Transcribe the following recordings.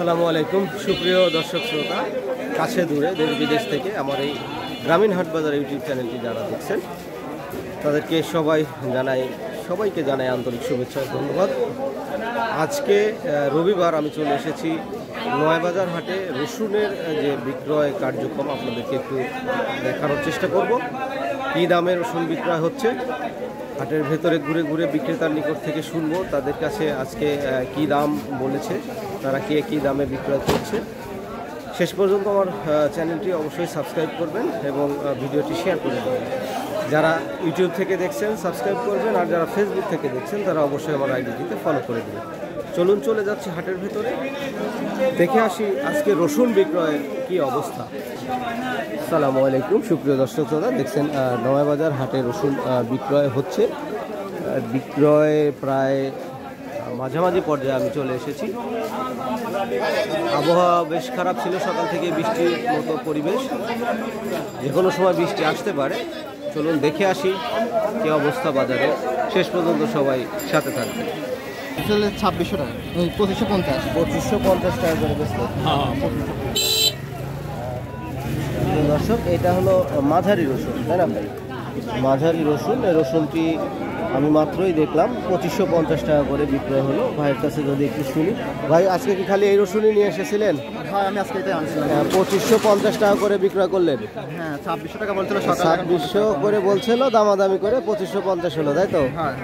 আসসালামু আলাইকুম সুপ্রিয় দর্শক শ্রোতা, কাছে দূরে দেশ বিদেশ থেকে আমার এই গ্রামীণ হাট বাজার ইউটিউব চ্যানেলটি যারা দেখছেন তাদেরকে সবাইকে জানাই আন্তরিক শুভেচ্ছা ধন্যবাদ। আজকে রবিবার আমি চলে এসেছি নয়াবাজার হাটে রসুনের যে বিক্রয় কার্যক্রম আপনাদেরকে একটু দেখানোর চেষ্টা করব। কী দামে রসুন বিক্রয় হচ্ছে হাটের ভেতরে ঘুরে ঘুরে বিক্রেতার নিকট থেকে শুনবো তাদের কাছে আজকে কী দাম বলেছে, তারা কী দামে বিক্রয় করছে। শেষ পর্যন্ত আমার চ্যানেলটি অবশ্যই সাবস্ক্রাইব করবেন এবং ভিডিওটি শেয়ার করে দেবেন। যারা ইউটিউব থেকে দেখছেন সাবস্ক্রাইব করবেন, আর যারা ফেসবুক থেকে দেখছেন তারা অবশ্যই আমার আইডিটিতে ফলো করে দেবেন। চলুন চলে যাচ্ছি হাটের ভেতরে, দেখে আসি আজকে রসুন বিক্রয়ের কী অবস্থা। আসসালামু আলাইকুম সুপ্রিয় দর্শক শ্রোতা, দেখছেন নয়াবাজার হাটে রসুন বিক্রয় হচ্ছে। বিক্রয় প্রায় মাঝামাঝি পর্যায়ে আমি চলে এসেছি। আবহাওয়া বেশ খারাপ ছিল, সকাল থেকে বৃষ্টির মতো পরিবেশ, যে কোনো সময় বৃষ্টি আসতে পারে। চলুন দেখে আসি কী অবস্থা বাজারে, শেষ পর্যন্ত সবাই সাথে থাকবে। 2600 টাকা, 2550 টাকা করে বেচলো। দর্শক এটা হলো মাঝারি রসুন, তাই না ভাই? মাঝারি রসুন, এই রসুনটি আমি মাত্রই দেখলাম 2550 টাকা করে বিক্রয় হলো। ভাইয়ের কাছে যদি একটু শুনি, ভাই আজকে কি খালি এই রসুনই নিয়ে এসেছিলেন? হ্যাঁ, আমি আজকে এটাই আনছিলাম। 2550 টাকা করে বিক্রয় করলেন? হ্যাঁ, 2600 টাকা বলছিল, 2600 করে বলছিল, দামাদামি করে 2550 হলো, তাই তো? হ্যাঁ।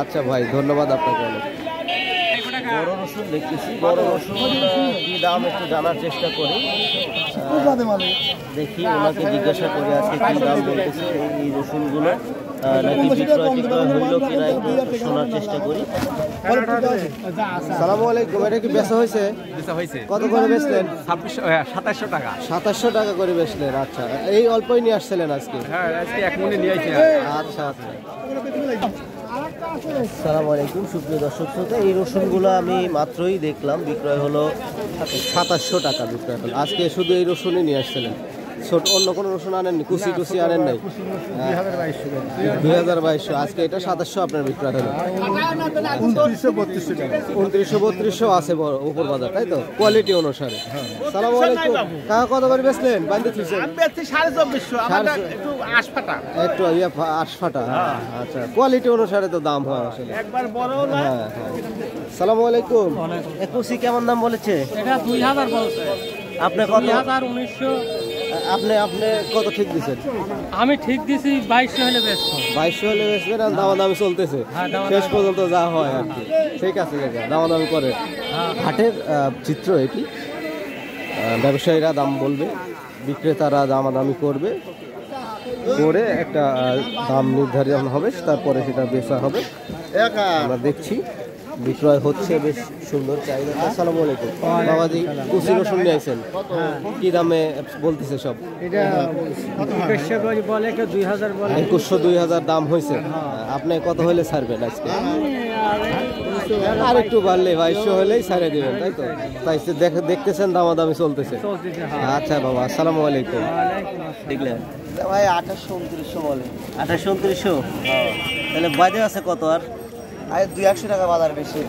আচ্ছা ভাই, ধন্যবাদ আপনাকে অনেক। বড় রসুন দেখতেছি, বড় রসুন কি দাম একটু জানার চেষ্টা করি, দেখি ওনাকে জিজ্ঞাসা করে আজকে কি দাম বলতেছে এই রসুনগুলো, নাকি বিক্রয় হইলো কিনা একটু শোনার চেষ্টা করি। সালামু আলাইকুম, এটা কি বেচা হয়েছে? কত করে বেচলেন? 2700 টাকা। 2700 টাকা করে বেচলেন? আচ্ছা, এই অল্পই নিয়ে আসছিলেন আজকে? হ্যাঁ, আজকে এক মনে নিয়ে আসছি। আচ্ছা আচ্ছা। আসসালামু আলাইকুম সুপ্রিয় দর্শক শ্রোতা, এই রসুনগুলো আমি মাত্রই দেখলাম বিক্রয় হলো 2700 টাকা বিক্রয় হলো। আজকে শুধু এই রসুনই নিয়ে আসছিলেন, ছোট অন্য কোনো রসুন আনেননি? কুচি আনেন নাই? 2200। আজকে এটা 2700 আপনার বিক্রয় হলো। 2900-3200 আছে উপর বাজার, তাই তো? কোয়ালিটি অনুসারে। সালামু আলাইকুম কাকা, কত করে বেচলেন? বান্ধে থুইছেন? একটু আশফাটা। একটু আশফাটা। আচ্ছা, কোয়ালিটি অনুসারে তো দাম হয় আসলে। একবার বড় না। হ্যাঁ। সালামু আলাইকুম, কুচি কেমন দাম বলেছে? এটা 2000 বলছে। আপনি কত? 1900। আপনি কত ঠিক দিচ্ছেন? আমি ঠিক দিছি 2200 হলে বেচবো। 2200 হলে বেচবেন, আর দামাদামি চলতেছে শেষ পর্যন্ত যা হয় আর কি। ঠিক আছে কাকা, দামাদামি করে। হাটের চিত্র এটি, ব্যবসায়ীরা দাম বলবে, বিক্রেতারা দামাদামি করবে, করে একটা দাম নির্ধারণ হবে, তারপরে সেটা বেচা হবে। আমরা দেখছি বিক্রয় হচ্ছে, বেশ সুন্দর চাহিদা। আসসালামু আলাইকুম বাবাজি, কুচি রসুন নিয়ে আসেন, কি দামে বলতেছে সব? এটা 2100 বলে, কেউ 2000 বলে। 2100-2000 দাম হয়েছে। আপনি কত হলে ছাড়বেন আজকে? আর একটু বাড়লে 2200 হলেই ছাড়ে দেবেন, তাই তো? তাই দেখতেছেন দামাদামি চলতেছে। আচ্ছা বাবা, আসসালামু আলাইকুম। দেখলেন ভাই 2800-2900 বলে। 2800-2900? তাহলে বাজে আছে কত? আর 200 টাকা বাজার বেশি,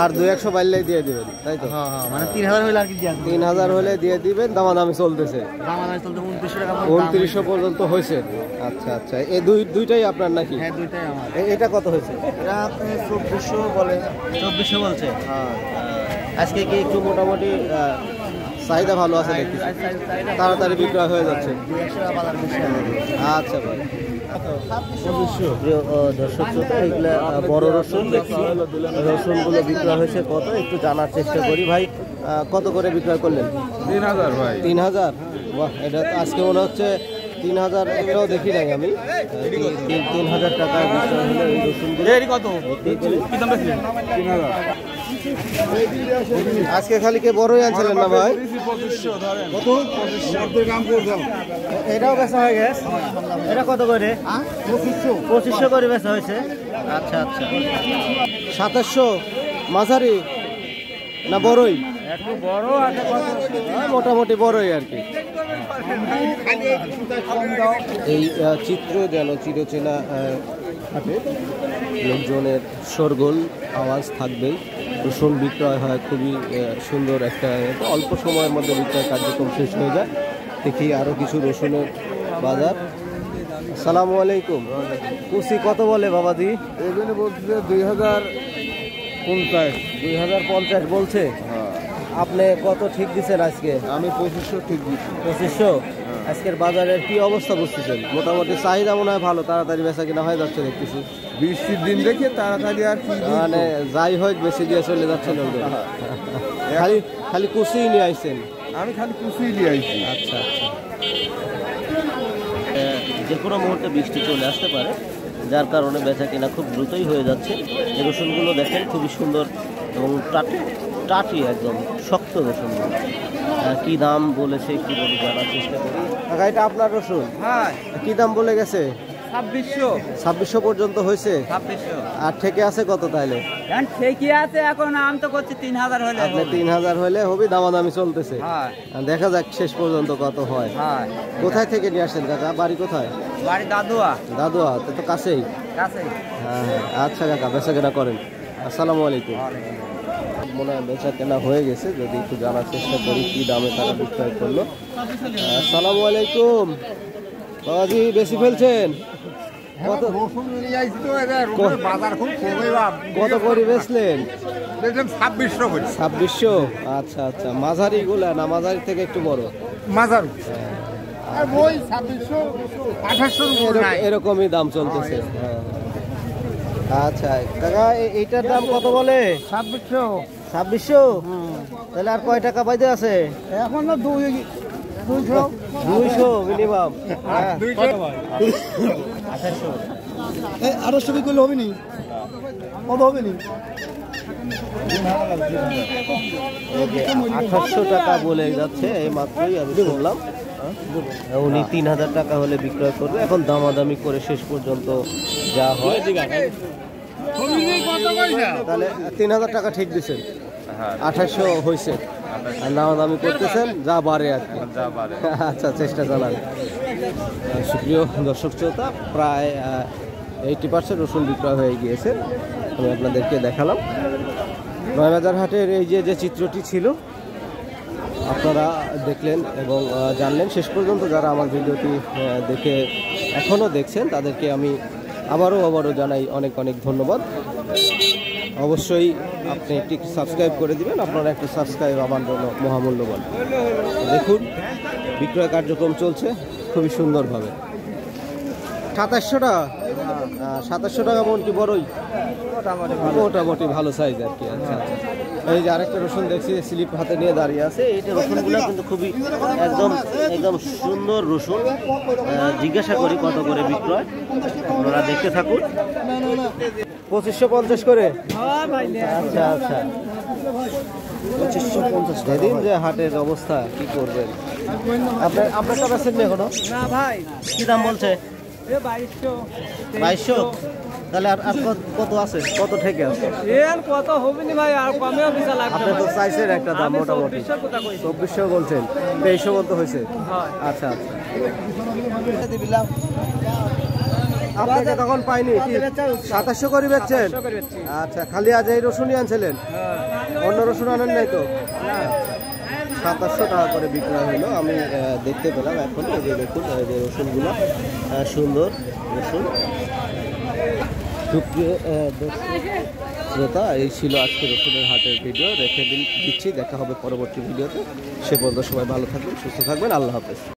আর 200 বাড়লেই দিয়ে দিবেন, তাই তো? মানে 3000 হলে আর কি দিয়ে 3000 হলে দিয়ে দিবেন। দামাদামি চলতেছে, 2900 পর্যন্ত হয়েছে। আচ্ছা আচ্ছা, এই দুইটাই আপনার নাকি? হ্যাঁ, দুইটাই আমার। এটা কত হয়েছে? এটা আপনি 2400 বলে। 2400 বলছে? হ্যাঁ। আজকে কি একটু মোটামুটি চাহিদা ভালো আছে দেখি, তাড়াতাড়ি বিক্রয় হয়ে যাচ্ছে। 200 টাকা বাজার বেশি। আচ্ছা ভাই, প্রিয় দর্শক শ্রোতা, এগুলো বড় রসুন দেখছি, রসুনগুলো বিক্রয় হয়েছে কত একটু জানার চেষ্টা করি। ভাই কত করে বিক্রয় করলেন? 3000 ভাই। 3000? বাহ, এটা আজকে মনে হচ্ছে 3000 একটাও দেখি নাই আমি। 3000 টাকা বিক্রয় হলে এই রসুনগুলো আজকে খালি কে বড়ই আনছিলেন না ভাই? এটাও বেচা হয়ে গেছে। এটা কত করে? 2500 করে বেচা হয়েছে। আচ্ছা আচ্ছা, 2700 মাঝারি না বড়ই? একটু বড় আছে, মোটামুটি বড়ই আর কি। এই চিত্র যেন চিরচেনা হাটে লোকজনের শোরগোল আওয়াজ থাকবেই। রসুন বিক্রয় হয় খুবই সুন্দর একটা অল্প সময়ের মধ্যে বিক্রয় কার্যক্রম শেষ হয়ে যায়। দেখি আরও কিছু রসুনের বাজার। আসসালামু আলাইকুম। কুচি কত বলে বাবাজি? এখানে বলছে 2050। 2050 বলছে। আপনি কত ঠিক দিচ্ছেন আজকে? আমি 2500 ঠিক দিচ্ছি। 2500। আজকের বাজারের কি অবস্থা বুঝতেছেন? মোটামুটি চাহিদা মনে হয় ভালো, তাড়াতাড়ি বেচা কিনা হয়ে যাচ্ছে দেখতেছি। বৃষ্টির দিন দেখে তাড়াতাড়ি আর কি মানে যাই হোক বেশি দিয়ে চলে যাচ্ছে লোকজন। খালি খালি কুচিই নিয়ে আইছেন? আমি খালি কুচিয়ে দিয়ে আইছি। আচ্ছা আচ্ছা। যে কোনো মুহূর্তে বৃষ্টি চলে আসতে পারে, যার কারণে বেচা কেনা খুব দ্রুতই হয়ে যাচ্ছে। এই রসুনগুলো দেখেন খুবই সুন্দর এবং টাটি একদম শক্ত রসুনগুলো। কি দাম বলেছে একটু যদি জানার চেষ্টা করি। কাকা এটা আপনার রসুন? হ্যাঁ, কি দাম বলে গেছে? 2600। 2600 পর্যন্ত হয়েছে। 2600 আর থেকে আছে কত তাইলে? এখন ঠিকই আছে, এখন আম তো করছি 3000 হলে আপনি হবে। 3000 হলে হবে, দামাদামি চলতেছে। হ্যাঁ দেখা যাক শেষ পর্যন্ত কত হয়। হ্যাঁ। কোথায় থেকে নিয়ে আসেন কাকা? বাড়ি কোথায়? বাড়ি দাদুয়া দাদুয়া তো কাছেই। কাছে। হ্যাঁ হ্যাঁ, আচ্ছা কাকা বেচা কেনা করেন। আসসালামু আলাইকুম। মনে হয় বেচা কেনা হয়ে গেছে, যদি একটু জানার চেষ্টা করি কি দামে তারা বিক্রয় করলো। আসসালামু আলাইকুম। বাবাজি বেশি ফেলছেন? কত রসুন নিয়ে আইছি তো, বাজার খুব কমে বাপ। কত করে বেচলেন? দেখলাম 2600 করে। 2600। আচ্ছা আচ্ছা। মাঝারি গুলা না মাঝারি থেকে একটু বড়? মাজার আর ওই 2600 2800 উপর নাই। এরকমই দাম চলতেছে। হ্যাঁ। আচ্ছা কাকা এইটার দাম কত বলে? 2600। 2600। তাহলে আর কয় টাকা বাইতে আছে? এখন তো 200 200 মিনিমাম। 2800 করলে হবে নি? কত হবে নি? 2800 টাকা বলে যাচ্ছে, এই মাত্রই আমি শুনলাম। উনি 3000 টাকা হলে বিক্রয় করবে। এখন দামাদামি করে শেষ পর্যন্ত যা হয়। তাহলে 3000 টাকা ঠিক দিচ্ছেন, 2800 হয়েছে, আর দামাদামি করতেছেন যা বাড়ে আর কি। আচ্ছা চেষ্টা চালান। সুপ্রিয় দর্শক শ্রোতা, প্রায় 80% রসুন বিক্রয় হয়ে গিয়েছে। আমি আপনাদেরকে দেখালাম নয়বাজার হাটের এই যে চিত্রটি ছিল, আপনারা দেখলেন এবং জানলেন। শেষ পর্যন্ত যারা আমার ভিডিওটি দেখে এখনও দেখছেন তাদেরকে আমি আবারও জানাই অনেক অনেক ধন্যবাদ। অবশ্যই আপনি একটি সাবস্ক্রাইব করে দিবেন, আপনারা একটি সাবস্ক্রাইব আমার জন্য মহামূল্যবান। দেখুন বিক্রয় কার্যক্রম চলছে খুবই সুন্দরভাবে। 2700 টাকা। 2700 টাকা মন কি বড়ই? মোটামুটি ভালো সাইজ আর কি। আচ্ছা আচ্ছা। এই যে আরেকটা রসুন দেখছি স্লিপ হাতে নিয়ে দাঁড়িয়ে আছে, এইটা রসুনগুলো কিন্তু খুবই একদম সুন্দর রসুন। জিজ্ঞাসা করি কত করে বিক্রয়, আপনারা দেখতে থাকুন। 2550 করে। আচ্ছা আচ্ছা। 2550। সেদিন যে হাটের অবস্থা কি করবেন? আপনার কাছে আছেন না এখনো? না ভাই, কি দাম বলছে? 2200। তাহলে আর কত আছে? কত থেকে আছে? এর কত হবে নি ভাই, আর কমেও বিশা লাগবে। আপনি তো চাইছেন একটা দাম আমি মোটামুটি 2400 কথা কইছি। 2400 বলছেন, 2300 মতো হয়েছে। হয়। আচ্ছা আচ্ছা। আপনাকে তখন পাইনি কি 2700 করে বেচছেন? আচ্ছা, খালি আজ এই রসুনই আনছিলেন, অন্য রসুন আনেন নাই তো? 2700 টাকা করে বিক্রয় হলো। আমি দেখতে পেলাম এখন। এই যে দেখুন এই যে রসুনগুলো, সুন্দর রসুন। সুপ্রিয় শ্রোতা, এই ছিল আজকে রসুনের হাটের ভিডিও। দিচ্ছি, দেখা হবে পরবর্তী ভিডিওতে। সে পর্যন্ত সবাই ভালো থাকবেন, সুস্থ থাকবেন। আল্লাহ হাফেজ।